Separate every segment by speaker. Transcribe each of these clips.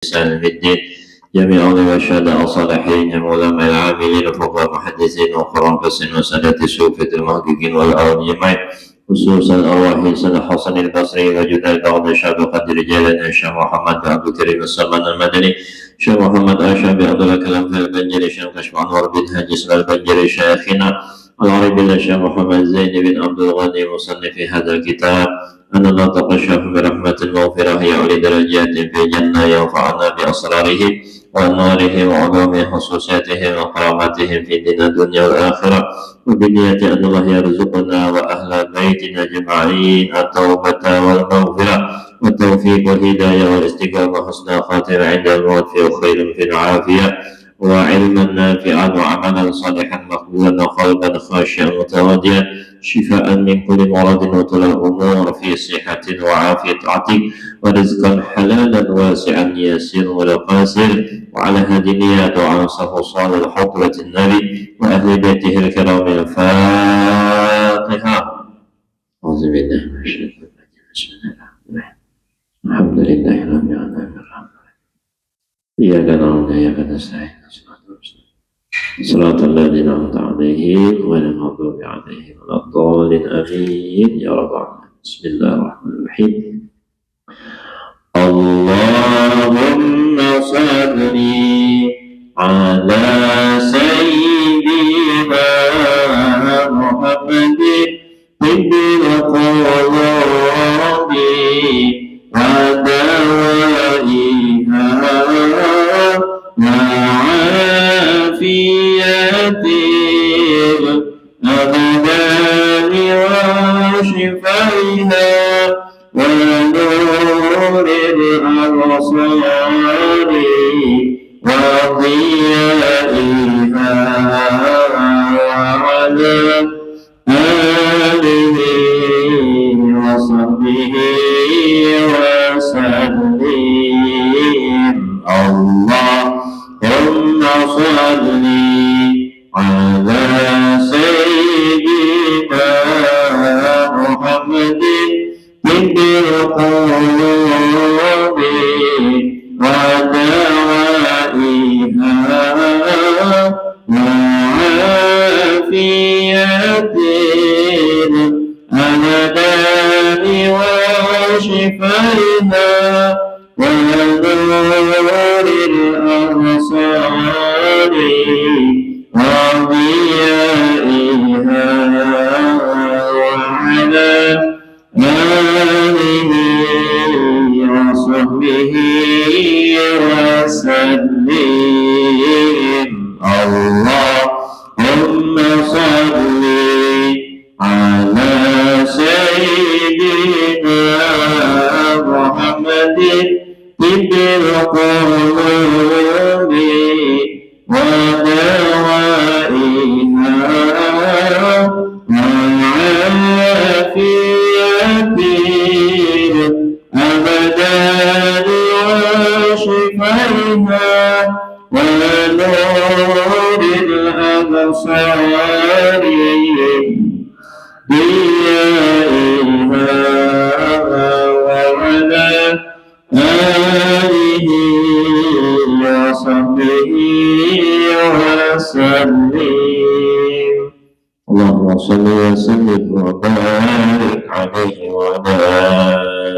Speaker 1: في الدين جميع والشهداء الصالحين العلماء العاملين الفقهاء المحدثين وقراء وسادة الصوفية المحققين والأولياء أجمعين خصوصا أرواح سيدنا الحسن البصري وجدال بعض الشعب وقد رجالنا الشيخ محمد بن عبد الكريم السلمان المدني الشيخ محمد آشا بن عبد الكلام البنجري الشيخ كشف أنور بن هاجي البنجري شيخنا العربي الشيخ محمد زين بن عبد الغني مصنف هذا الكتاب أن الله تقشف برحمة المغفرة يعلي درجات في جنة ينفعنا بأسراره وأنواره وعلوم خصوصياته وكراماته في دين الدنيا والآخرة وبنية أن الله يرزقنا وأهل بيتنا أجمعين التوبة والمغفرة والتوفيق والهداية والاستقامة وحسن خاتمة عند الموت خير في العافية وعلما نافعا وعملا صالحا مقبولا وقلبا خاشعا متواضعا شفاء من كل مرض وطول الأمور في صحة وعافية عتيق ورزقا حلالا واسعا يسير ولا قاسر وعلى هذه النيات وعلى صفوصال الحضرة النبي وأهل بيته الكرام الفاتحة. أعوذ بالله من الشيطان الرجيم بسم الله الرحمن الرحيم الحمد لله رب العالمين إياك نعبد وإياك نستعين صراط الذين أنعمت عليهم غير المغضوب عليهم ولا الضالين آمين يا رب العالمين. بسم الله الرحمن الرحيم. اللهم صل على سيدنا محمد طب القلوب ودوائها وعافية الأبدان وشفائها ونور الأبصار وضيائها وعلى آله وصحبه وسلم. اللهم صل على سيدنا محمد طب القلوب ودوائها وعافية الأبدان وشفائها ونور الأبصار وضيائها وعلى آله وصحبه وسلم. اللهم صل على سيدنا محمد طب القلوب ودوائها وعافية الأبدان وشفائها ونور الأبصار ضيائها وعلى آله وصحبه وسلم. اللهم صل وسلم وبارك عليه وعلى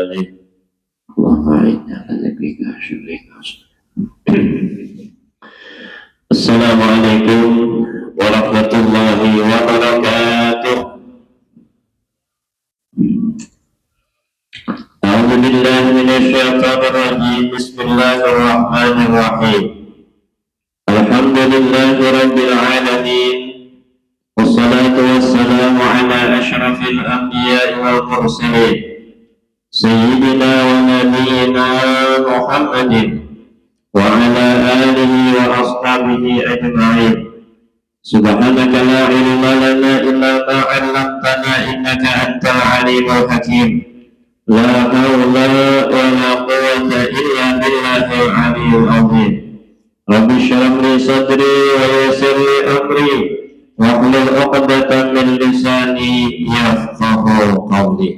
Speaker 1: آله. اللهم أعنا على ذكرك وشكرك. السلام عليكم ورحمة الله وبركاته. أعوذ بالله من الشيطان الرجيم بسم الله الرحمن الرحيم. الحمد لله رب العالمين والصلاة والسلام على أشرف الأنبياء والمرسلين سيدنا ونبينا محمد وعلى آله وأصحابه أجمعين. سبحانك لا علم لنا إلا ما علمتنا إنك أنت العليم الحكيم. لا حول ولا قوة إلا بالله العلي العظيم. رب اشرح لي صدري ويسر لي أمري واحلل عقدة من لساني يفقه قولي.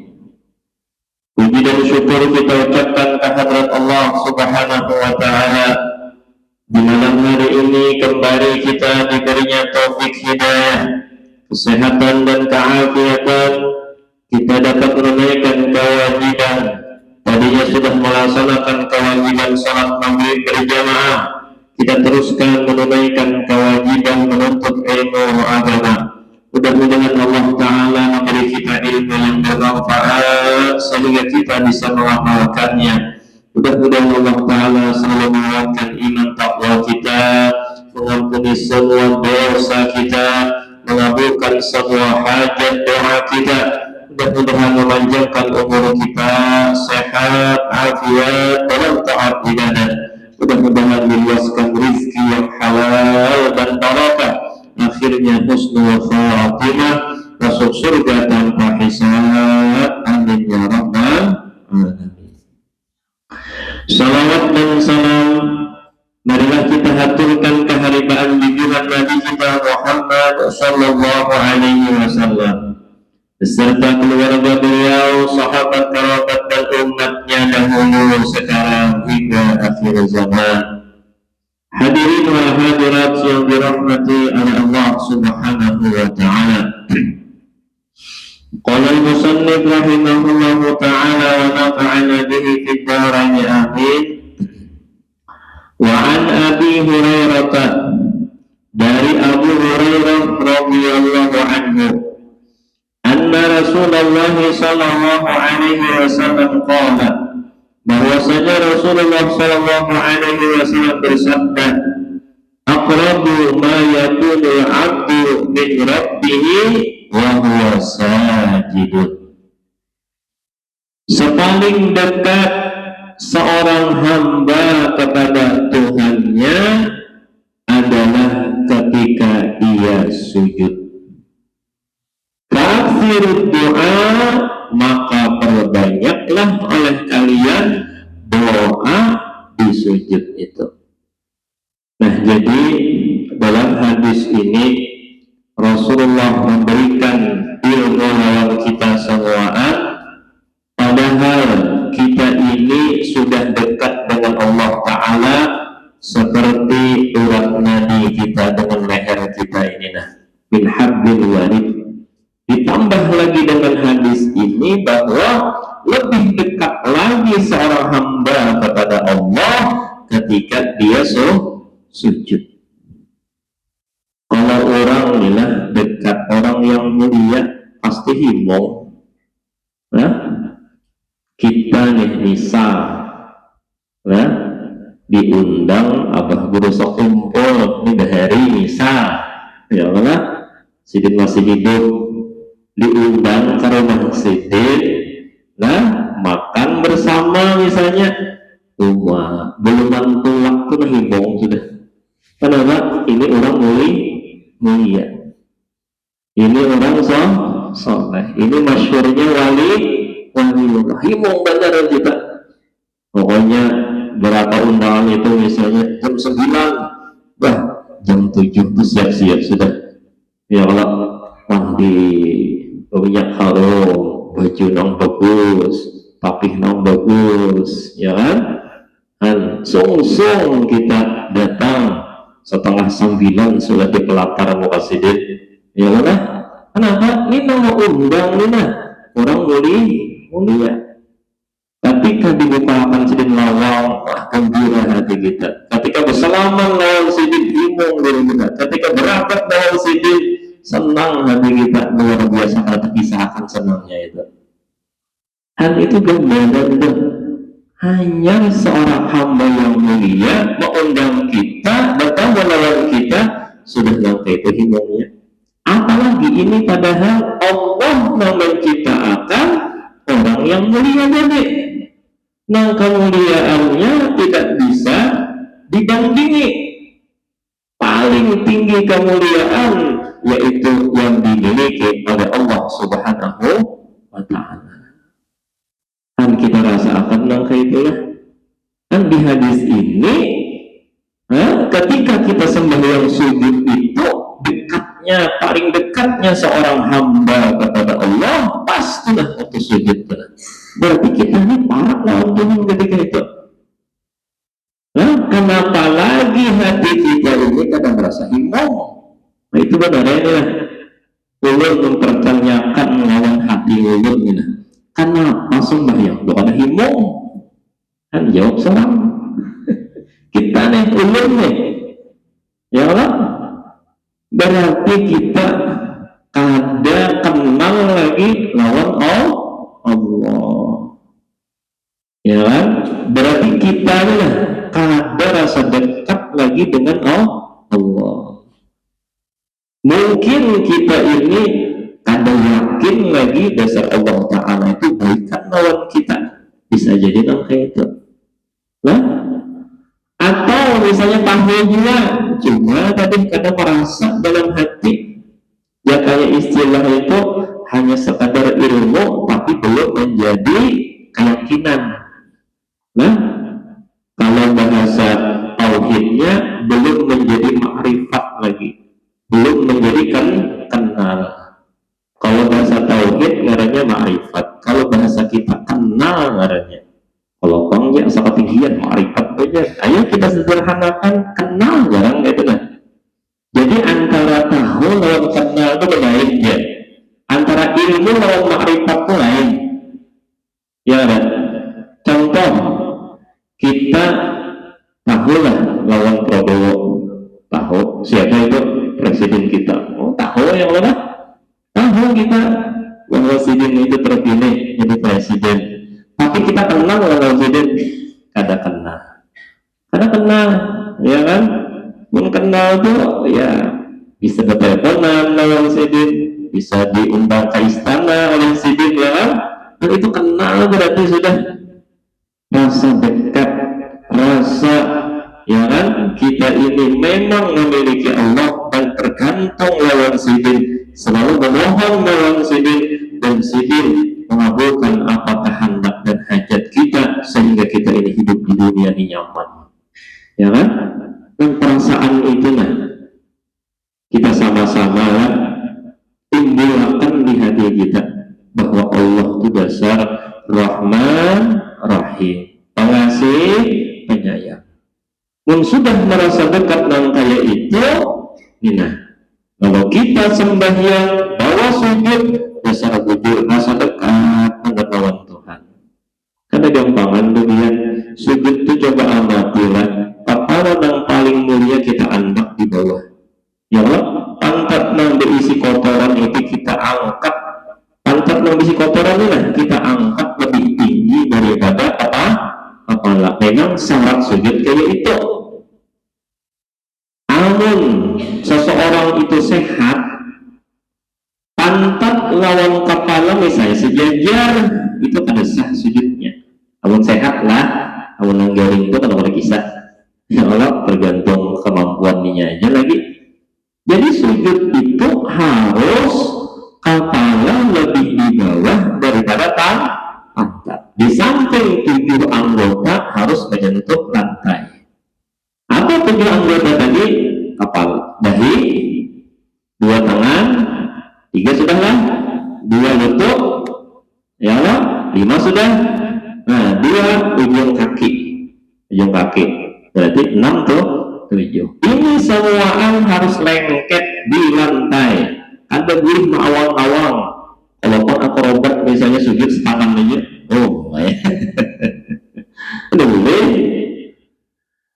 Speaker 1: Puji dan syukur kita ucapkan kehadirat Allah Subhanahu wa Ta'ala. Di malam hari ini kembali kita diberinya taufik hidayah, kesehatan dan keafiatan. Kita dapat menunaikan kewajiban. Tadinya sudah melaksanakan kewajiban salat maghrib berjamaah, kita teruskan menunaikan kewajiban menuntut ilmu agama. Mudah-mudahan Allah Ta'ala memberi kita ilmu yang bermanfaat sehingga kita bisa mengamalkannya. Mudah-mudahan Allah Ta'ala selalu menguatkan iman takwa kita, mengampuni semua dosa kita, mengabulkan semua hajat doa kita. Mudah-mudahan memanjangkan umur kita, sehat, afiat, dalam taat ibadah. Mudah-mudahan diluaskan rizki yang halal dan barakah. Akhirnya husnul khatimah, masuk surga tanpa hisab. Amin ya rabbal alamin. Salawat dan salam marilah kita haturkan keharibaan junjungan Nabi kita Muhammad sallallahu alaihi wasallam beserta keluarga beliau, sahabat, kerabat dan umatnya dahulu, sekarang hingga akhir zaman. Hadirin wa hadirat yang dirahmati oleh Allah Subhanahu wa Ta'ala. Qala al-musannif rahimahullahu ta'ala wa nafa'ana bihi fid dharain amin. Wa an Abi Hurairah, dari Abu Hurairah radhiyallahu anhu, anna Rasulullah sallallahu alaihi wasallam qala, bahwasanya Rasulullah sallallahu alaihi wasallam bersabda, aqrabu ma yakunu al-'abdu min rabbih wa huwa sajidun. Sepaling dekat seorang hamba kepada Tuhannya adalah ketika ia sujud. Kafirud doa, maka perbanyaklah oleh kalian doa di sujud itu. Nah, jadi dalam hadis ini Rasulullah memberikan ilmu lawan kita semuaan, padahal kita ini sudah dekat dengan Allah Ta'ala seperti urat nadi kita dengan leher kita ini, nah, min habbil warid. Ditambah lagi dengan hadis ini bahwa lebih dekat lagi seorang hamba kepada Allah ketika dia sujud. Kalau orang inilah dekat orang yang mulia pasti himong. Nah, kita nih misal, nah, diundang abah guru sok kumpul nih hari misal, ya mana sidin masih hidup, diundang ke rumah sidin, nah makan bersama misalnya, rumah belum mantu waktu nah himong sudah. Kenapa? Ini orang mulia, ini orang soleh, ini masyhurnya waliullah, himong beneran kita. Pokoknya berapa undangan itu misalnya jam 9, bah jam 7 tuh siap-siap sudah. Ya Allah, mandi minyak harum, baju nong bagus, papih nong bagus, ya kan? Sung-sung kita datang setengah 9 sudah di pelapar muka sidin. Ya Allah, kenapa? Ini nama undang ini nah orang mulia. Ketika dibukakan sidin lawang, gembira hati kita. Ketika bersalaman lawan sidin, himong diri kita. Ketika berangkat lawan sidin, senang hati kita, luar biasa. Kita kisahkan senangnya itu. Hal itu gambaran dan hanya seorang hamba yang mulia mengundang kita, datang menolong kita, sudah sampai itu himongnya. Apalagi ini padahal Allah menciptakan orang yang mulia jadi. Nah, kemuliaannya tidak bisa dibandingi. Paling tinggi kemuliaan yaitu yang dimiliki oleh Allah Subhanahu wa Ta'ala. Kan kita rasakan langkah itulah. Kan di hadis ini, ketika kita sembahyang sujud itu dekatnya, paling dekatnya seorang hamba kepada Allah pastilah waktu sujud. Berarti kita ini parah lawan Tuhan ketika itu. Nah, kenapa lagi hati kita ini kadang merasa himbau? Nah, itu benar ya. Ulun mempertanyakan lawan hati ulun ini. Kenapa sembahyang doa ada himbau? Kan jawab seorang. Kita nih ulun nih. Ya Allah. Berarti kita ada kenal lagi lawan Allah. Ya kan? Berarti kita nih ada rasa dekat lagi dengan Allah. Mungkin kita ini ada yakin lagi dasar Allah Ta'ala itu baikkan lawan kita. Bisa jadi kayak itu. Nah, atau misalnya tahu juga, cuma tadi kadang merasa dalam hati ya kayak istilah itu hanya sekadar ilmu tapi belum menjadi keyakinan. Nah, kalau bahasa tauhidnya belum menjadi ma'rifat lagi, belum menjadi kenal. Kalau bahasa tauhid ngarannya ma'rifat, kalau bahasa kita kenal ngarannya. Kalau bangnya sangat tinggian ma'rifat aja. Ayo kita sederhanakan kenal jarang gitu kan. Jadi antara tahu lawan kenal itu lain ya. Antara ilmu lawan ma'rifat itu lain. Ya kan? Contoh kita tahulah lawan Prabowo, tahu siapa itu presiden kita. Oh, tahu yang mana? Tahu kita bahwa presiden itu terpilih jadi presiden. Tapi kita kenal lawan presiden, kada kenal, ya kan? Mun kenal tuh ya bisa berteleponan lawan presiden, bisa diundang ke istana oleh presiden, ya kan? Dan itu kenal berarti sudah rasa dekat, rasa ya kan kita ini memang memiliki Allah dan tergantung lawan sidin, selalu memohon lawan sidin dan sidin mengabulkan apa kehendak dan hajat kita sehingga kita ini hidup di dunia ini nyaman, ya kan? Dan perasaan itu nah kita sama-sama timbulkan di hati kita bahwa Allah itu dasar Rahman Rahim, pengasih penyayang. Mun sudah merasa dekat dengan kayak itu, nah, kalau kita sembahyang bawa sujud dasar wujud rasa dekat dengan lawan Tuhan. Karena gampangan demikian sujud itu coba amatilah paparan yang paling mulia kita andak di bawah. Ya Allah, pantat nang berisi kotoran itu kita angkat, pantat nang berisi kotoran ini kita angkat lebih tinggi daripada apalah. Memang syarat sujud kayak itu. Namun seseorang itu sehat, pantat lawan kepala misalnya sejajar, itu ada sah sujudnya. Namun sehat lah, namun yang garing itu kan ada kisah. Ya Allah, tergantung kemampuannya aja lagi. Jadi sujud itu harus kepala lebih di bawah daripada pantat. Di samping 7 anggota harus menyentuh lantai. Apa 7 anggota tadi? Kepala, dahi, 2 tangan, 3 sudah lah, 2 lutut, ya Allah, 5 sudah. Nah, 2 ujung kaki, berarti 6 tuh 7. Ini semuaan harus lengket di lantai. Ada boleh awang-awang. Kalau pun akrobat misalnya sujud setangan aja, oh, ya. Udah boleh.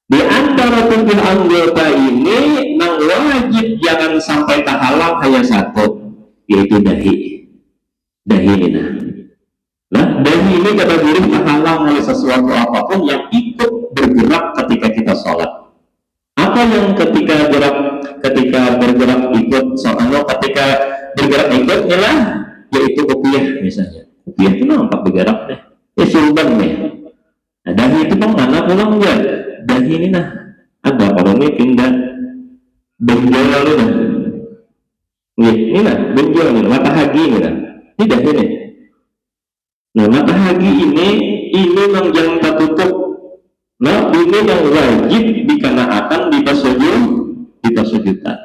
Speaker 1: Di antara 7 anggota ini nang wajib jangan sampai terhalang hanya satu, yaitu dahi. Dahi ini nah dahi ini kata boleh terhalang oleh sesuatu apapun yang ikut bergerak ketika kita sholat. Apa yang ketika bergerak ikut soalnya ketika bergerak ikut lah, yaitu kopiah misalnya. Kopiah itu nampak bergerak deh, surban nih. Nah, dahi itu bang mana pulang ya? Dahi ini nah ada kalau ini pindah benjol ini nah, ini nah benjol ini mata hagi ini nah, ini dahi ini. Nah mata hagi ini yang jangan tertutup. Nah ini yang wajib dikarenakan di sujudan.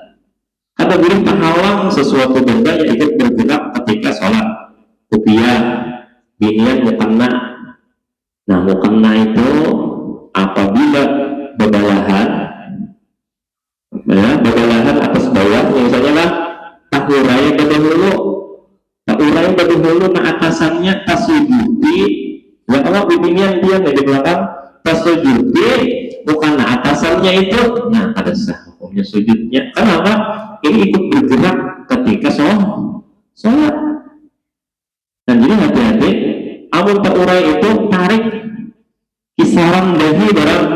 Speaker 1: Karena boleh terhalang sesuatu benda yang ikut bergerak ketika sholat. Kopiah Binian mukena. Nah, mukena itu apabila bebalahan, ya, bebalahan atas bawah, misalnya lah tak urai berdahulu, nah atasannya tasujudi, ya Allah binian dia nggak di belakang tasujudi, bukan nah atasannya itu, nah ada sah hukumnya sujudnya. Kenapa? Ini ikut bergerak ketika sholat. Dan jadi hati-hati, amun tak urai itu tarik kisaran dahi barang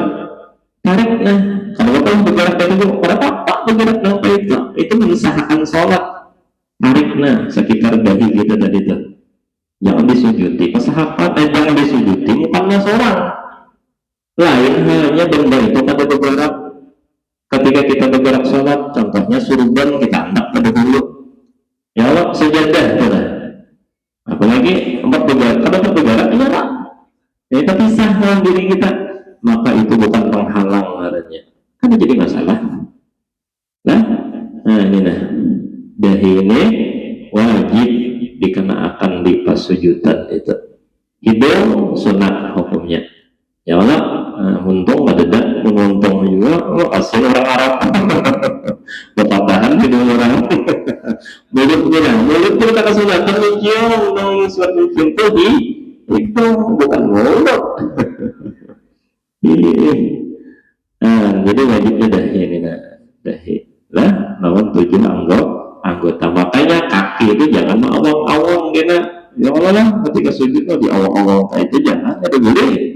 Speaker 1: tarik. Nah kalau kita bergerak dari itu, kenapa pak bergerak sampai itu mengesahkan sholat. Tarik nah sekitar dahi kita tadi itu, jangan disujudi. Kesahabat jangan disujudi bukannya seorang lain, hanya benda itu pada bergerak ketika kita bergerak sholat. Contohnya surban kita angkat pada dulu, ya Allah sejadah kita. Apalagi tempat bergerak, kalau bergerak ya Pak, ya kita pisah dalam diri kita, maka itu bukan penghalang adanya, kan jadi masalah. Nah ini nah dahi ini wajib dikenakan di pas sujudan itu. Hidung sunat hukumnya, ya Allah. Untung badan menuntung juga, asal orang Arab berpatahan hidung orang mulut kita kesunatan mencium nang suatu pintu di itu bukan mulut. Jadi wajibnya dahi ini dahi lah lawan 7 anggota. Makanya kaki itu jangan awang-awang gini, ya Allah lah ketika sujud di awang-awang itu jangan, ada boleh.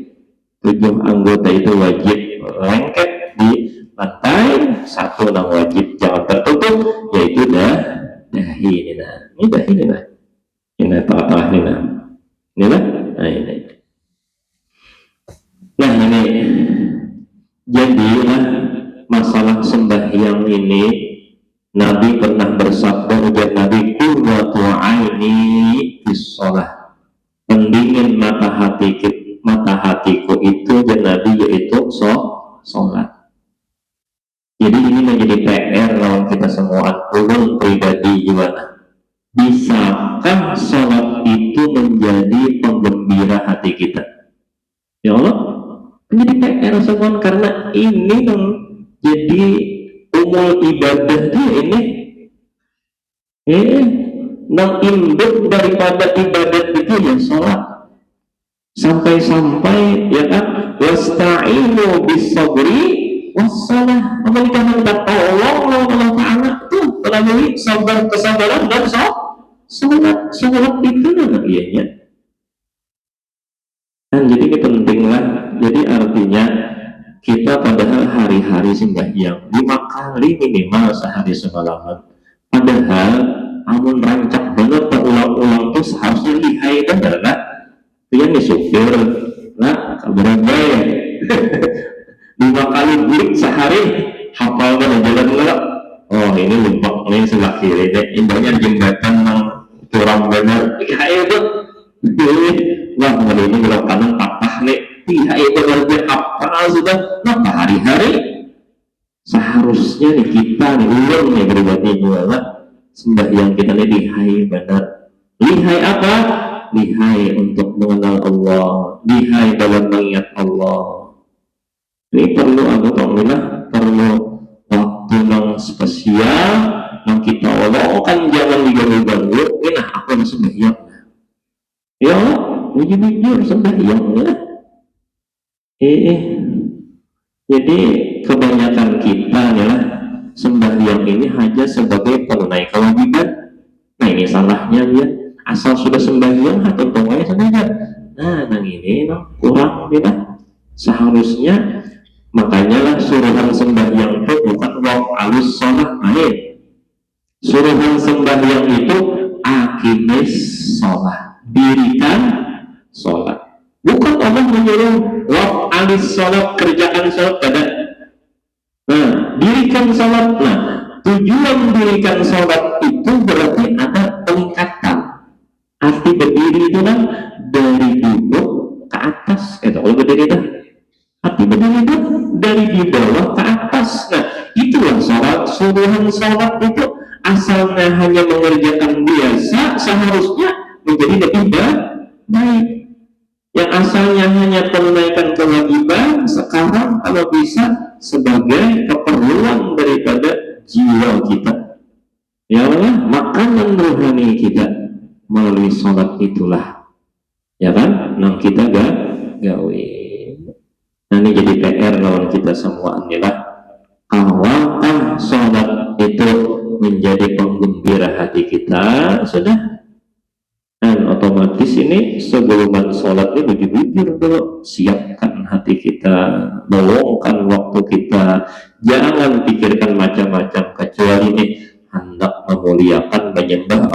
Speaker 1: 7 anggota itu wajib lengket di lantai, 1 yang wajib jangan tertutup, yaitu dahi ini nah. Ini dahi ini nah. Ini tengah-tengah ini nah. Ini nah. Nah ini. Nah ini. Jadilah masalah sembahyang ini, Nabi pernah bersabda, ujar Nabi, qurratu aini bis shalah, pendingin mata hatiku itu, dan Nabi yaitu sholat. Jadi ini menjadi PR lawan kita semua, ulun pribadi gimana? Bisakah sholat itu menjadi penggembira hati kita? Ya Allah, menjadi PR semua, karena ini jadi umul ibadah dia ini. Nang induk daripada ibadat itu ya sholat. Sampai-sampai ya kan, wasta'inu bis-sabri wassalah, memberikan minta tolong Allah Ta'ala itu melalui kesabaran dan sholat itu namanya. Dan jadi ini penting lah. Jadi artinya kita padahal hari-hari sembahyang 5 kali minimal sehari semalaman, padahal amun rancak bener terulang-ulang itu seharusnya lihai bener lah. Dia nih supir nah berapa ya 5 kali bulik sehari, hafal kan jalan ngelak, oh ini lumpak ini sebelah kiri deh, indahnya jembatan yang curang bener lihai itu. Wah ini belok kanan patah nih, lihai itu berarti hafal sudah. Nah hari-hari seharusnya nih kita nih ulun nih beribadi juga sembahyang kita nih lihai bener. Lihai apa? Lihai untuk mengenal Allah, lihai dalam mengingat Allah. Ini perlu perlu waktu yang spesial yang kita Allah kan jangan diganggu-ganggu. Nah aku harus sembahyang ya Allah, jujur sembahyang ya. Jadi kebanyakan kita ya sembahyang ini hanya sebagai penunai kewajiban. Nah ini salahnya dia, asal sudah sembahyang atau tunggunya saja. Nah ini kurang kita. Seharusnya makanya lah suruhan sembahyang itu bukan wong alus sholat lain. Suruhan sembahyang itu akimis sholat, dirikan sholat. Bukan Allah menyuruh wong alus sholat, kerjakan sholat pada. Nah dirikan sholat. Nah tujuan dirikan sholat itu berarti ada peningkatan. Arti berdiri itu kan dari duduk ke atas, kalau berdiri itu arti berdiri itu dari di bawah ke atas. Nah itulah sholat. Suruhan sholat itu asalnya hanya mengerjakan biasa, seharusnya menjadi lebih baik. Yang asalnya hanya menunaikan kewajiban, sekarang kalau bisa sebagai keperluan daripada jiwa kita. Ya Allah, makanan rohani kita melalui sholat itulah. Ya kan? Nang kita gawe. Nah ini jadi PR lawan kita semua inilah. Awalkan sholat itu menjadi penggembira hati kita, sudah. Dan otomatis ini sebelum sholat ini bujur-bujur dulu, siapkan hati kita, meluangkan waktu kita, jangan pikirkan macam-macam kecuali ini hendak memuliakan menyembah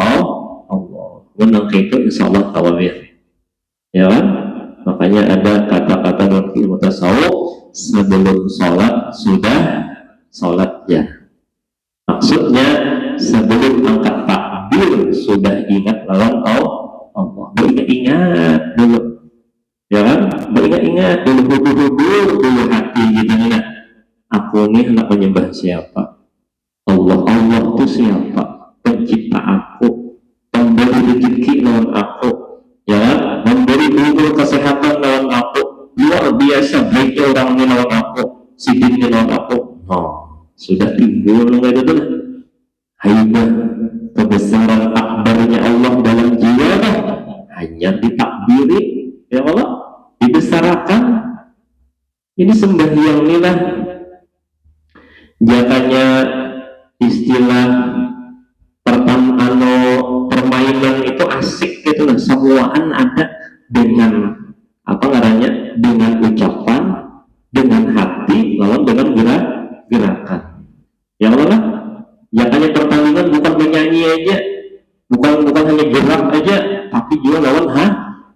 Speaker 1: Allah. Menang itu insya Allah tawabir, ya kan? Makanya ada kata-kata dalam ilmu tasawuf, sebelum sholat sudah sholat ya. Maksudnya sebelum angkat takbir sudah ingat lawan Allah. Beringat dulu, ya kan? Beringat dulu, dulu hati kita nih. Aku ini hendak menyembah siapa? Allah. Allah itu siapa? Pencipta aku, pemberi rezeki lawan aku, ya kan? Memberi umur kesehatan lawan aku. Luar biasa baiknya orang ini lawan aku, sidiknya lawan aku. Sudah timbul nggak itu lah. Haibah kebesaran akbarnya Allah dalam jiwa hanya ditakbiri, ya Allah, dibesarkan. Ini sembahyang inilah jakanya istilah permainan itu asik gitu lah, semuaan ada dengan apa ngarannya, dengan ucapan, dengan hati, lawan dengan gerakan. Ya Allah, jakanya pertandingan bukan menyanyi aja, bukan hanya gerak aja, tapi juga lawan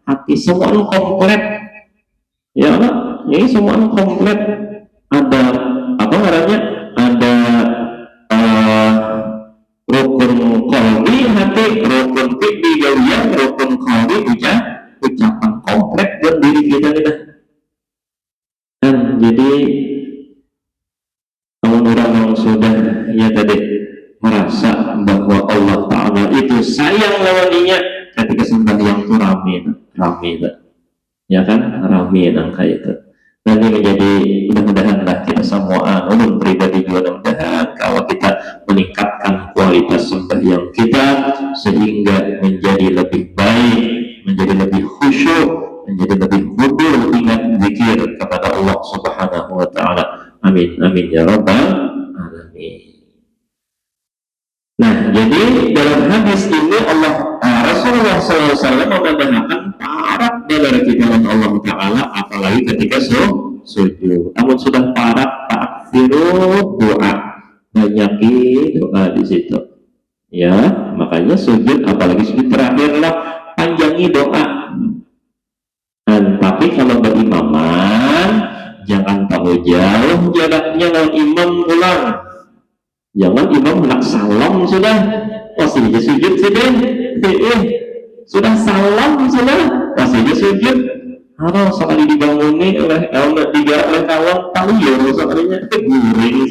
Speaker 1: hati, semua komplit. Ya Allah, ini semua komplit. Ada apa ngarannya, ada rukun qalbi hati, rukun fi'li gawian, rukun qalbi ucapan komplit dan diri kita. Dan jadi orang yang sudah ya tadi merasa bahwa Allah Ta'ala itu sayang lawannya ketika sembahyang itu rame ya kan, rame angka itu. Dan ini menjadi, mudah-mudahanlah kita semua ulun pribadi juga mudah-mudahan kalau kita meningkatkan kualitas sembahyang kita sehingga menjadi lebih baik, menjadi lebih khusyuk, menjadi lebih khudur, ingat zikir kepada Allah Subhanahu wa Ta'ala. Amin amin ya rabbal alamin. Nah, jadi dalam hadis ini Rasulullah SAW menambahkan parak dari kita Allah Ta'ala, apalagi ketika sujud. Namun sudah parak, takfiru doa, banyaki doa di situ. Ya, makanya sujud, apalagi sujud terakhirlah panjangi doa. Dan tapi kalau berimaman, jangan terlalu jauh jaraknya lawan imam pulang. Jangan imam hendak salam sudah, masih sujud sudah, sudah salam sudah, masih sujud. Harus sekali dibanguni oleh kawan tahu ya, soalnya teguring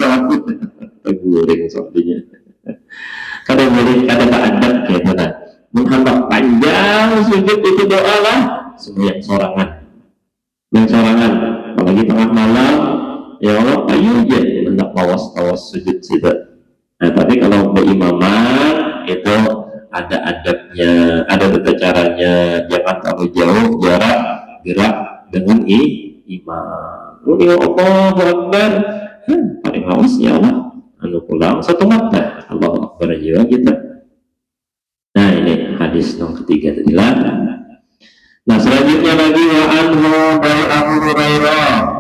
Speaker 1: soalnya. Kadang-kadang tak ada kayak mana, menghendak panjang sujud itu doa lah, semua yang sorangan, apalagi tengah malam. Ya Allah, ayo aja hendak tawas sujud situ. Nah, tapi kalau berimaman itu ada adabnya, ada tata caranya, jangan terlalu jauh jarak gerak dengan imam. Ya Allah Akbar, paling awas ya Allah, anu pulang satu mata, Allah Akbar juga kita. Nah ini hadis yang ketiga tadi lah. Nah selanjutnya lagi wa anhu dari Abu Hurairah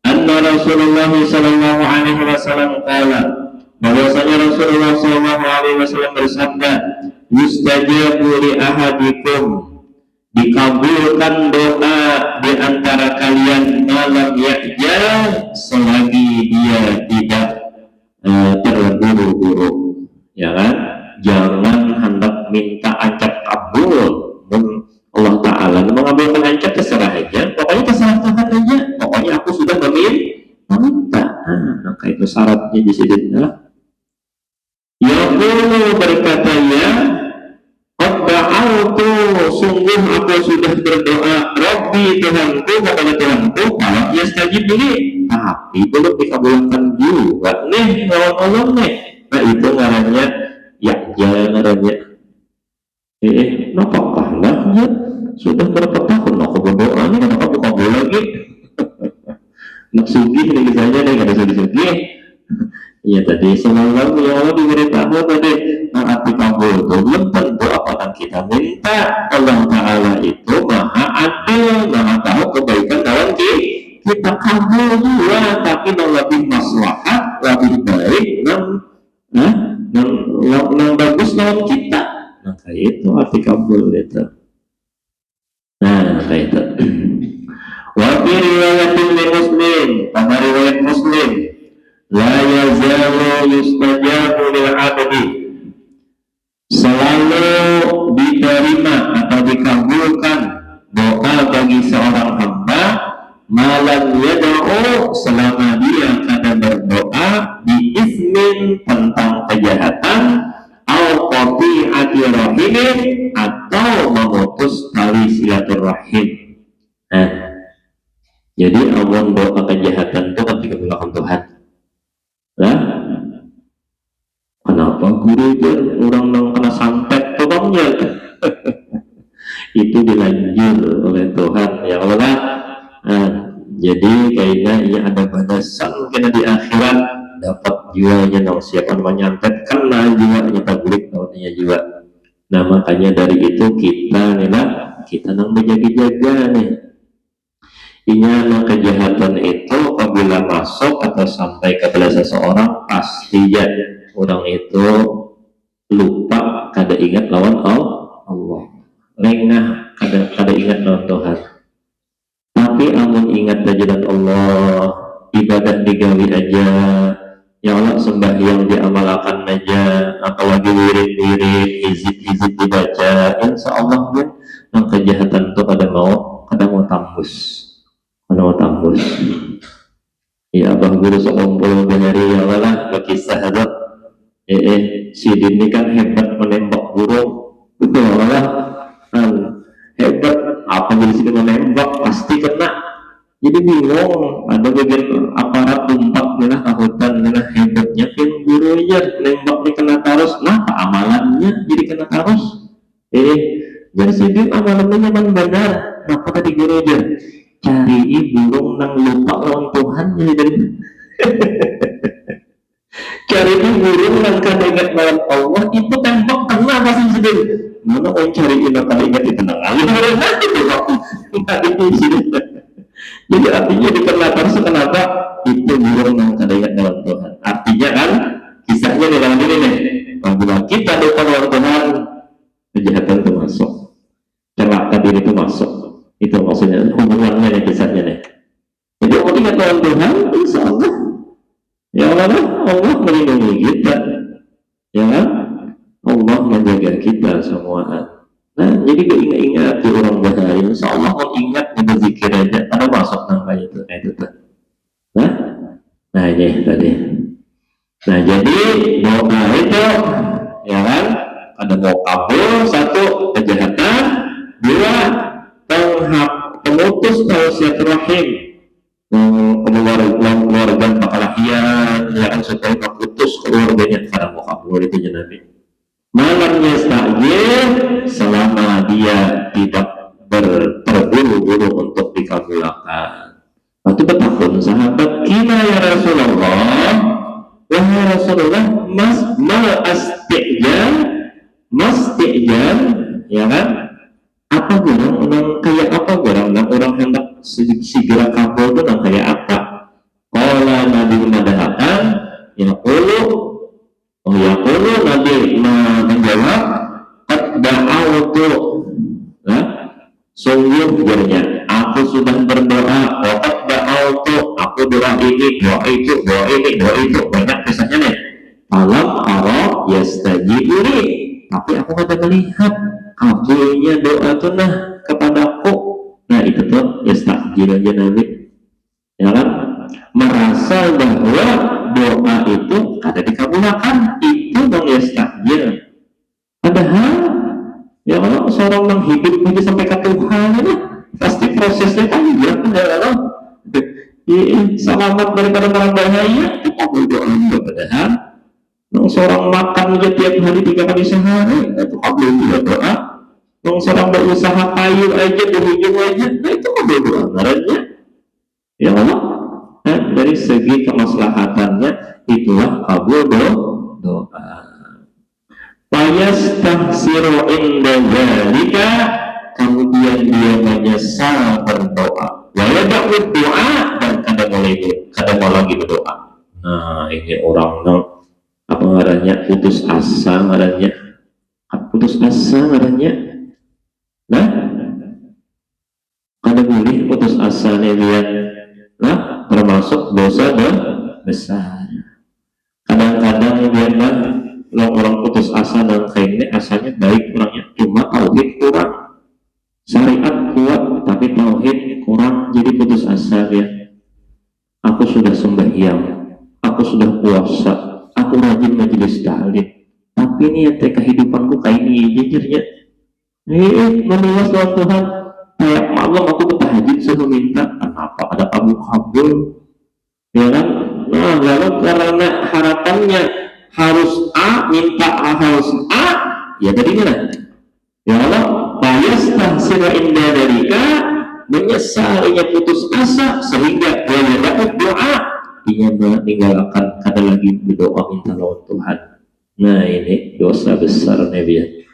Speaker 1: anna Rasulullah sallallahu alaihi wasallam qala, bahwasanya Rasulullah sallallahu alaihi wasallam bersabda, yustajabu li ahadikum, dikabulkan doa di antara kalian malam ya'jal, selagi dia tidak terburu-buru, ya kan? Jangan hendak minta acap kabul. Allah Ta'ala mengabulkan ancap terserah aja, pokoknya terserah Tuhan aja, pokoknya aku sudah meminta. Maka itu syaratnya di sini adalah yaqulu, berkatanya qad da'awtu, sungguh aku engkau sudah berdoa, Rabbi Tuhanku kepada Tuhanku, kalau yastajib ini, tapi belum dikabulkan juga nih lawan Allah nih. Nah itu ngarannya ya ngarannya apakah ya sudah berapa tahun aku berdoa ini kenapa aku kabul lagi. Nak sugih lagi saja nih kada sugih. Iya tadi semalam ya Allah diberitahu tadi arti kabul itu belum tentu apa yang kita minta. Allah Ta'ala itu maha adil, maha tahu kebaikan dalam kita kabul juga, tapi yang lebih maslahat, lebih baik yang bagus dalam kita. Nah kayak itu arti kabul itu. Nah kayak itu. Wa fi riwayatin Muslim, pada riwayat Muslim, la yazalu yustajabu lil 'abdi, selalu diterima atau dikabulkan doa bagi seorang hamba malam yad'u, selama dia kada berdoa di ismin, tentang kejahatan, au qati'ati rahimin, atau memutus tali silaturahim. Jadi amun doa kejahatan itu kan dikabulkan Tuhan. Nah, kenapa guru orang yang kena santet tukangnya itu dilanjur oleh Tuhan ya Allah. Jadi kayaknya ia ada balasan kena di akhirat, dapat jiwanya nong siapa menyantet kena jiwanya tablik namanya jiwa. Nah makanya dari itu kita nang menjaga-jaga nih. Inya kejahatan itu apabila masuk atau sampai kepada seseorang, pastinya orang itu lupa kada ingat lawan Allah, lengah kada ingat lawan Tuhan. Tapi amun ingat aja dan Allah, ibadah digawi aja, ya Allah sembahyang diamalkan aja, apalagi wirid-wirid, hizib-hizib dibaca, insya Allah pun yang kejahatan itu kada mau tambus. Ya abah guru sekompol benari ya Allah berkisah ada si Dini kan hebat menembak burung itu Allah hebat, apa jadi si menembak pasti kena, jadi bingung ada bagian aparat tumpak nila kahutan nila hebatnya kan guru aja nembak di kena tarus, nah amalannya jadi kena tarus jadi si Dini amalannya nyaman benar, maka tadi guru aja cari burung nang lupa lawan Tuhan jadi cari burung nang kada ingat lawan Allah itu tembak kena pasti sedih. Mana orang cari ingat kada ingat itu nang alim nanti jadi artinya dikenakan kenapa itu burung nang kada ingat lawan Tuhan. Artinya kan kisahnya di dalam ini nih, apabila kita lupa lawan Tuhan, kejahatan itu masuk, celaka diri itu masuk. Itu maksudnya hubungannya nih kisahnya nih. Jadi mau ingat lawan Tuhan, insya Allah ya Allah melindungi kita, ya kan? Allah menjaga kita semua. Nah jadi ingat di orang bahaya, insya Allah mau ingat berzikir aja, ada masuk nama itu tuh. Nah ini tadi. Nah jadi doa itu, ya kan? Ada mau kabur, satu kejahatan, dua pemutus silaturahim, keluarga perkelahian, ya kan supaya memutus keluarganya karena mau kabur itu Nabi. Malamnya stajil, selama dia tidak terburu-buru untuk dikabulkan. Waktu bertakun sahabat, kina ya Rasulullah, wahai Rasulullah, mastijan, ya kan? Apa orang kayak apa orang hendak segera kabul itu nang kayak apa? Kalau Nabi mendahkan ya Nabi menjawab da'autu, sungguh birnya aku sudah berdoa, da'autu, aku doa ini banyak kisahnya nih. Alam ara yastajibuni, tapi aku kada melihat kabulnya doa itu kepadaku. Nah itu tuh yastajib aja Nabi, ya kan? Merasa bahwa doa itu kada dikabulkan, itu dong yastajib. Padahal ya kalau seorang yang hidup sampai ke Tuhan prosesnya kan ya Allah selamat daripada barang bahaya kita berdoa padahal seorang makan aja tiap hari 3 kali sehari itu kabul juga doa. Seorang berusaha kayu aja berhijau aja itu kabul doa ngarannya ya Allah. Dari segi kemaslahatannya itulah kabul doa. Fayastahsiru inda dzalika, kemudian dia menyesal berdoa. Wa yada'u doa, dan kadang mau lagi berdoa. Nah, ini orang apa ngarannya putus asa ngarannya. Nah, kada boleh putus asa nih lihat. Nah, termasuk dosa besar. Kadang-kadang dia orang putus asa dan kayaknya asanya baik orangnya, cuma tauhid kurang, syariat kuat tapi tauhid kurang, jadi putus asa dia. Aku sudah sembahyang, aku sudah puasa, aku rajin majelis taklim, tapi ini ya kehidupanku kayak ini jujurnya. Menulis lawan Tuhan, kayak malam aku bertahajud suruh minta, kenapa ada kabul, ya kan? Nah, lalu karena harapannya harus A, minta A harus A, ya tadinya lah. Ya Allah, fayastahsiru inda dzalika, menyesalinya putus asa sehingga dia dapat doa, dia meninggalkan kada lagi berdoa minta lawan Tuhan. Nah ini dosa besar nih,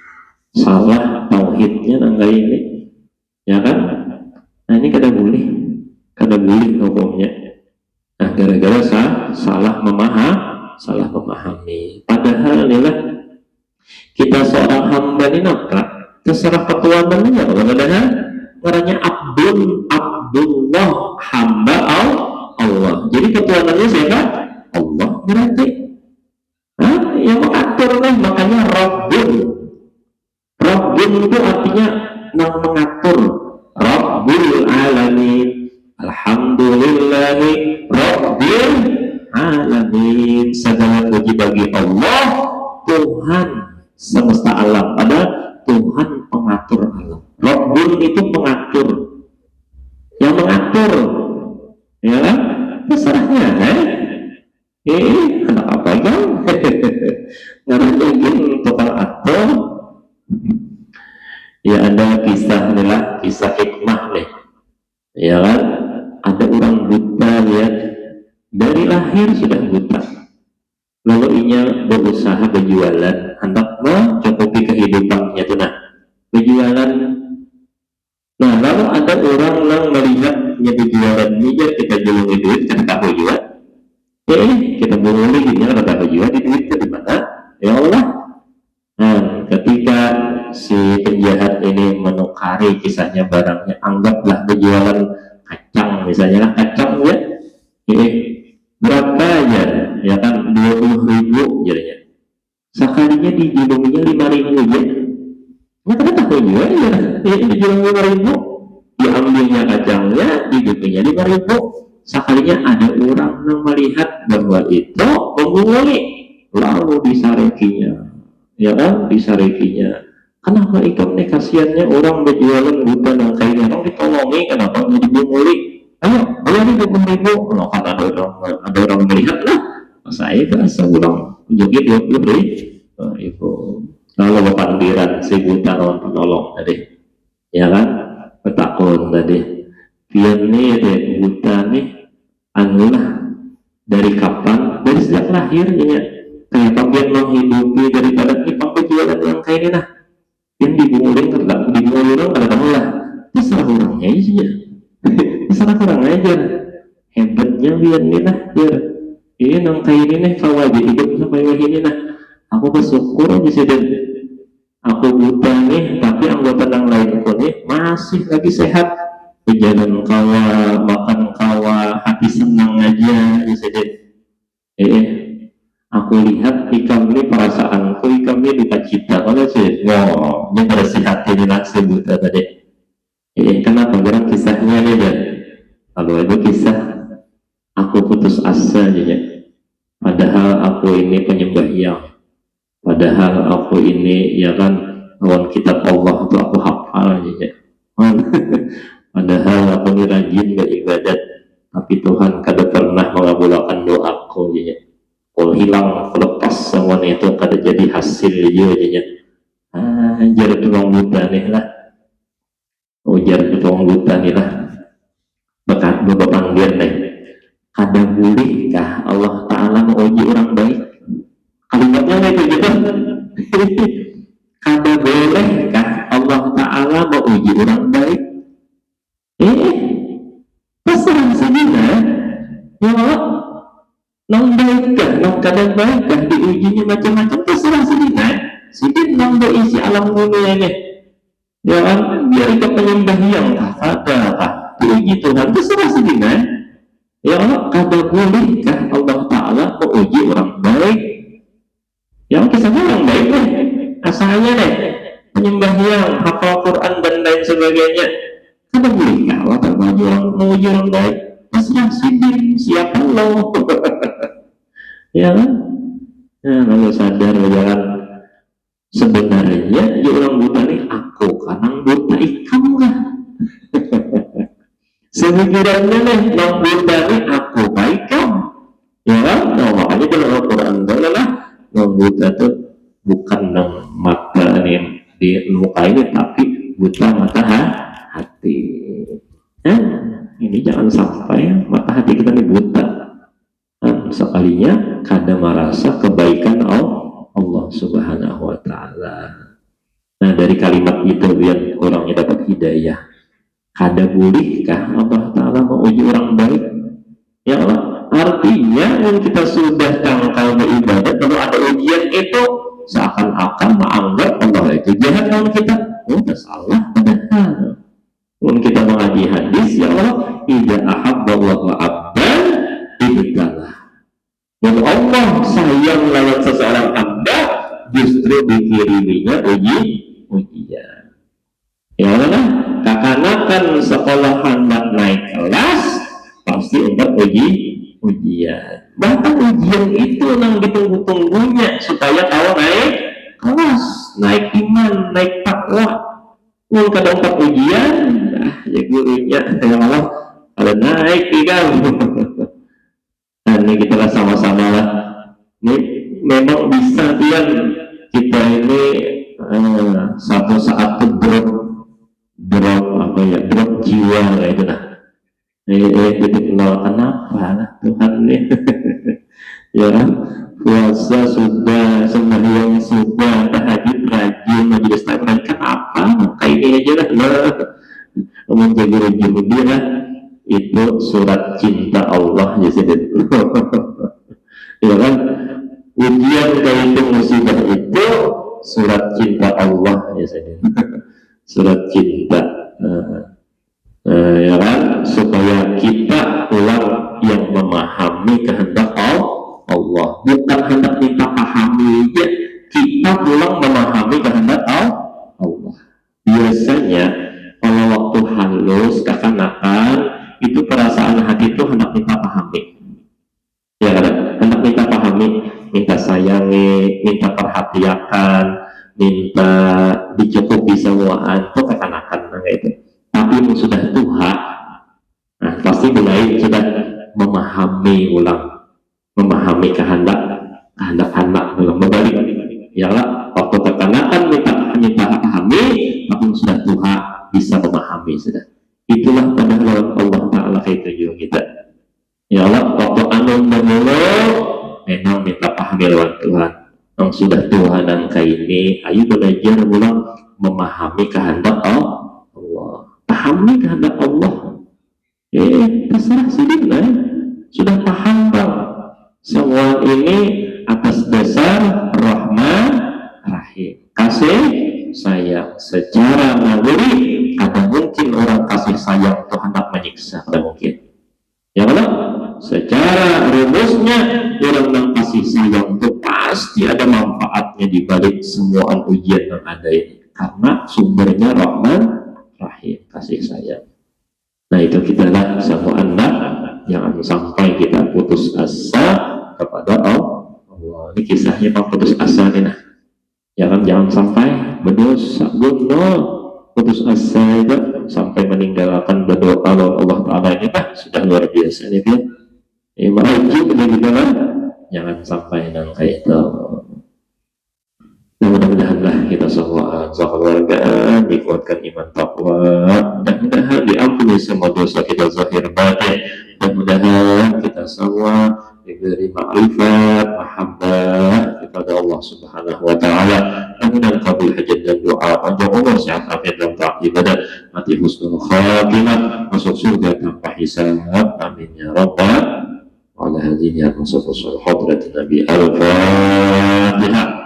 Speaker 1: salah tauhidnya nangga ini, ya kan? Nah ini kada boleh hukumnya. Nah gara-gara salah memahami. Padahal inilah kita seorang hamba ini nafkah terserah ketua namanya, padahal orangnya Abdullah hamba Allah. Jadi ketua namanya siapa? Allah berarti. Yang mengatur nih, makanya Rabbun itu artinya yang mengatur. Rabbul alamin, alhamdulillahi Rabbil alamin, segala puji bagi Allah Tuhan semesta alam, ada Tuhan pengatur alam. Rabbun itu pengatur, yang mengatur, ya kan? Terserahnya, anak apa kan? Ngarang ingin tukang atur. Ya ada kisah inilah, kisah hikmah nih, ya kan? Ada orang buta lihat dari lahir sudah buta, lalu inya berusaha berjualan, hendak mencukupi kehidupannya tuh berjualan. Nah lalu ada orang yang melihatnya berjualan ini, kita jual duit kan tak jual, kita boleh gini kan tak jual di duit di mana? Ya Allah. Nah ketika si penjahat ini menukari kisahnya barangnya, anggaplah berjualan kacang misalnya, kacang ya, berapa aja ya kan, 20.000 jadinya, sekalinya dijuluminya 5.000 ya, ya kan tak jual ya, dijual 5.000, diambilnya kacangnya, dijuluminya 5.000, sekalinya ada orang yang melihat bahwa itu membunguli, lalu disarekinya, ya kan, disarekinya. Kenapa ikam nih, kasihannya orang berjualan buta dan kayaknya orang ditolongi, kenapa mau dibunguli? Ayo 20.000, kalau kan ada orang melihat lah, saya berasa orang joget 20.000, itu lalu kepandiran si buta lawan penolong tadi, ya kan, petakun tadi, dia nih buta nih, anulah dari kapan, dari sejak lahirnya, kayak pembian menghidupi daripada ini penjualan yang kayak ini yang dibungulin kada tahu lah, terserah orangnya aja. Terserah orang aja, hebatnya biar ini ini nang kayak ini kawaji hidup sampai ini aku bersyukur aja sih, aku buta nih tapi anggota yang lain pun masih lagi sehat, jalan kawa, makan kawa, hati senang aja sih. Aku lihat ikam ini perasaanku, ikam ini duka cita kalau sih, wow, ini pada sehat ini langsung buta tadi. Kenapa? Karena kisahnya nih dan kalau itu kisah aku putus asa aja, padahal aku ini penyembahyang, padahal aku ini ya kan lawan kitab Allah itu aku hafal aja, padahal aku ini rajin beribadat, tapi Tuhan kada pernah mengabulkan doaku ya. Kalau hilang, kalau lepas sama itu kada jadi hasil ya. Jadi tukang buta nih lah, ujar tukang buta nih lah, bekat bapak panggil nih, kada bolehkah Allah Ta'ala menguji orang baik? Kalimatnya itu gitu. Kada bolehkah Allah Ta'ala menguji orang baik? Terserah sedina ya Allah, nang baikkah, nang kada baikkah, diujinya macam-macam, terserah sedina sidin nang isi alam dunia ini ya kan, biar kita penyembah yang kada kah diuji Tuhan, terserah sedina ya Allah. Kada bolehkah Allah Ta'ala menguji orang baik? Yang kisahnya orang baik nih, asalnya nih penyembah yang hafal Quran dan lain sebagainya, kada bolehkah Allah Ta'ala menguji orang baik? Terserah sidin, siapa lo ya kan. Nah, lalu sadar jangan sebenarnya di orang buta nih aku karena buta ikam lah. Sebenarnya nih orang buta nih aku baik kam ya kan. Nah, makanya dalam Al-Quran adalah orang buta itu bukan nang mata nih di muka ini, tapi buta mata hati. Ini jangan sampai mata hati kita nih buta, sekalinya kada merasa kebaikan Allah Subhanahu wa Ta'ala. Nah, dari kalimat itu biar orangnya dapat hidayah. Kada bolehkah Allah Ta'ala menguji orang baik? Ya Allah, artinya yang kita sudah tangkal beribadat, kalau ada ujian itu seakan-akan menganggap Allah itu jahat dengan kita. Udah salah, padahal kalau kita mengaji hadis, ya Allah, idza ahabballahu abdan ibtalah. Dan Allah sayang lewat seseorang hamba, justru dikiriminya ujian. Ya Allah, kakanakan sekolah hendak naik kelas, pasti untuk ujian. Bahkan ujian itu nang ditunggu-tunggunya supaya tahu naik kelas, naik iman, naik takwa. Mun kada dapat ujian, ya gurunya ya Allah, ada naik ikan. Nah, ini kita lah sama-sama lah. Ini memang bisa Tian kita ini satu saat tuh drop apa ya, drop jiwa lah itu nah. Kita kenal kenapa lah Tuhan nih. Ya puasa sudah, sembahyang sudah, tahajud rajin, majelis taklim kenapa? Kayak ini aja lah. Menjaga rujung dia lah. Itu surat cinta Allah ya sedih. Ya kan, ujian itu musibah itu surat cinta Allah ya sedih. Surat cinta ya kan, supaya kita pulang yang memahami kehendak Allah, bukan hendak kita pahami ya, kita pulang memahami kehendak Allah. Biasanya kalau waktu halus kekanakan itu perasaan hati itu hendak minta pahami ya kan, hendak minta pahami, minta sayangi, minta perhatikan, minta dicukupi semuaan itu kekanakan itu. Tapi sudah Tuhan, nah pasti mulai sudah memahami ulang, memahami kehendak anak membalik ya lah. Waktu kekanakan minta pahami, tapi sudah Tuhan bisa memahami sudah. Itulah padahal Allah Ta'ala kayak tujuan kita ya Allah. Waktu anu memulai memang minta pahami lewat Tuhan, yang sudah Tuhan dan kayak ini ayo belajar ulang memahami kehendak Allah, pahami kehendak Allah. Terserah sidin sudah paham bang, semua ini atas dasar Rahman Rahim, kasih sayang secara naluri. Ada mungkin orang kasih sayang itu hendak menyiksa, ada mungkin ya Allah. Secara rumusnya orang yang kasih sayang itu pasti ada manfaatnya di balik semua ujian yang ada ini, karena sumbernya Rahman Rahim, kasih sayang. Nah itu kita lah semua anak jangan sampai kita putus asa kepada Allah. Ini kisahnya Pak putus asa nih nah. Jangan sampai berdosa, putus asa itu sampai meninggalkan berdoa Allah Ta'ala ini sudah luar biasa nih kan. Wajib begitu kan, jangan sampai kayak itu. Mudah-mudahan lah kita semua keluarga dikuatkan iman takwa, mudah-mudahan diampuni semua dosa kita zahir batin, mudah-mudahan kita semua diberi ma'rifat, mahabbah kepada Allah Subhanahu wa Ta'ala, mudah-mudahan kabul hajat dan doa, panjang umur, sehat afiat dan tak ibadah, mati husnul khatimah, masuk surga tanpa hisab, amin ya rabbal alamin. Ya Mustafa hadrat Nabi al-Fatihah.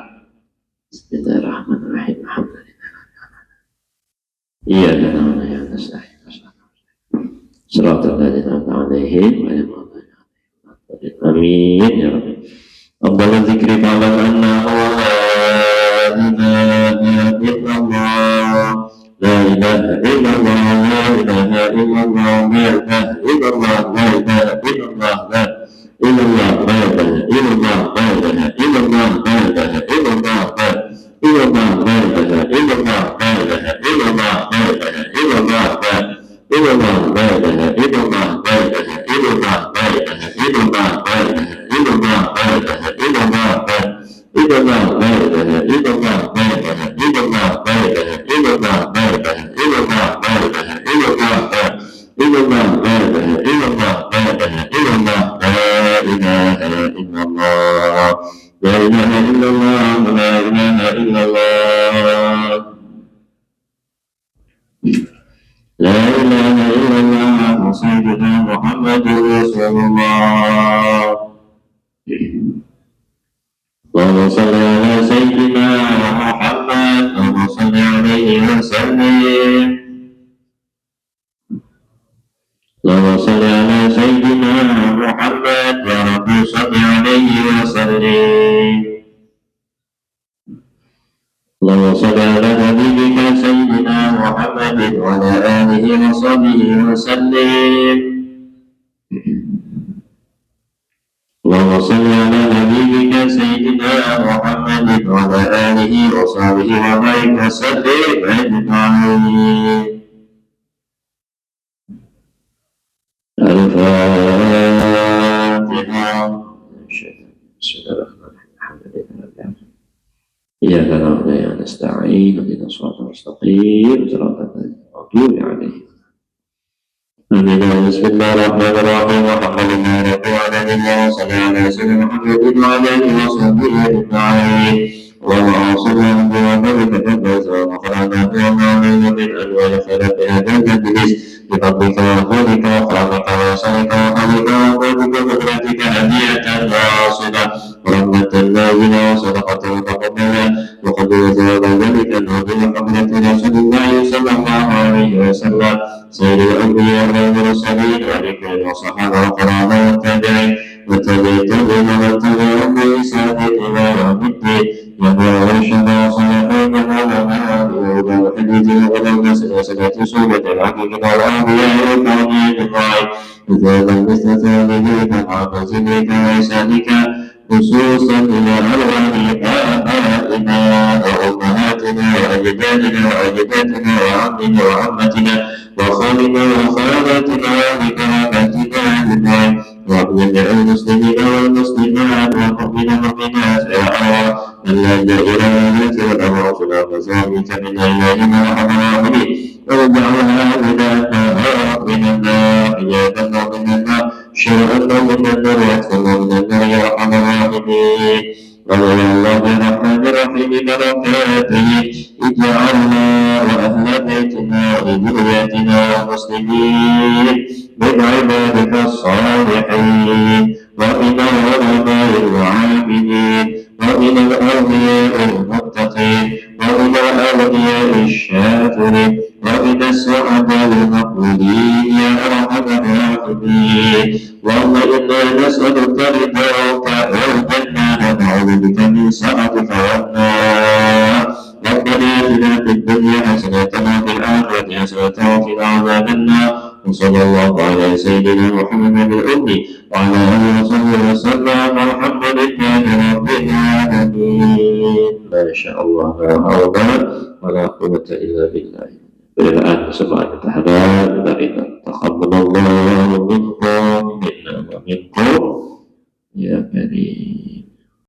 Speaker 1: Bismillahirrahmanirrahim. Alhamdulillah. Iya dan ya nasta'in. Shiratal ladzina an'amta 'alaihim ghairil maghdubi 'alaihim. Amin ya rabbi. Afdhalul dzikri qala anna la ilaha illallah. La ilaha illallah. La ilaha illallah. La ilaha illallah. La ilaha illallah. Illallah, la ilaha illallah, la ilaha illallah, la ilaha illallah, illallah, la ilaha illallah, la ilaha illallah, la ilaha illallah, illallah, la ilaha illallah, la ilaha illallah, la ilaha illallah, la ilaha illallah, la ilaha illallah, illallah, la ilaha illallah, la ilaha illallah, la ilaha illallah, la ilaha illallah, la ilaha illallah, illallah, la ilaha illallah, la ilaha illallah, la ilaha illallah, la ilaha illallah, la ilaha illallah, la ilaha illallah, sayyidina Muhammadur Rasulullah. Allahumma shalli ala sayyidina Muhammad, Allahumma shalli alaihi wa sallim. Allahumma shalli ala sayyidina Muhammad, ya Rabbi shalli alaihi wa sallim. Allahumma shalli ala nabiyyika sayyidina Muhammad wa ala alihi wa sahbihi wa sallim. Allahumma shalli ala nabiyyika sayyidina Muhammad wa ala alihi wa sahbihi wa sallim ajma'in. Al-Fatihah. Bismillahirrahmanirrahim. Iyyaka na'budu wa iyyaka nasta'in. Ihdinas siratal mustaqim. Siratal ladzina an'amta 'alaihim. Bismillahirrahmanirrahim. Alhamdulillahi rabbil alamin. Wa sallallahu ala sayyidina Muhammadin wa ala alihi wa sahbihi ajma'in. Allahumma shalli ala Muhammadin wa ala alihi min anwa'il khairati hadal majlis. بفضلك وجودك وكرمك وإحسانك وفضلك وجودك وقدرتك هدية واصلة ورحمة نازلة وصدقة متقبلة وقبول ثواب ذلك النبي حضرة رسول الله صلى الله عليه وسلم سيد الأنبياء والمرسلين وعليكم والصحابة والقرابة والتابعين والتابعين ومن تبعهم بإحسان إلى يوم الدين يقول الشهداء والصالحين والعلماء والمحدثين والناس وسنة سورة الحقيقة والأنبياء والكونين بالرأي وذهب المستثنى به كالعباس بك وإحسانك خصوصا إلى أرواح آبائنا وأمهاتنا وأجدادنا وأجدادنا وعمنا وعمتنا وخالنا وخالاتنا وكرامتنا بالله وأبناء المسلمين والمسلمات ومؤمن المؤمنات وأرواح من لا إله إلا والأموات والمزامك من إلهنا وحضرهم واجعلها هدانا من النار حجابا من النار شرعا من النار وادخلنا من النار يا أرحم الراحمين. ويا الله الرحمن الرحيم بركاته اجعلنا وأهل بيتنا وذريتنا والمسلمين من عبادك الصالحين ومن العلماء العاملين ومن الأولياء المتقين ومن الأولياء الشاكرين ومن السعداء المقبولين يا أرحم الراحمين. اللهم إنا نسألك رضاك والجنة ونعوذ بك من سخطك والنار. ربنا آتنا في الدنيا حسنة وفي الآخرة حسنة وقنا عذاب النار. وصلى الله على سيدنا محمد الأمي وعلى آله وصحبه وسلم والحمد لله رب العالمين. ما شاء الله لا حول ولا قوة إلا بالله. berdoa subhanahu wa ta'ala dari taqabbalallahu minkum minna wa minkum ya karim.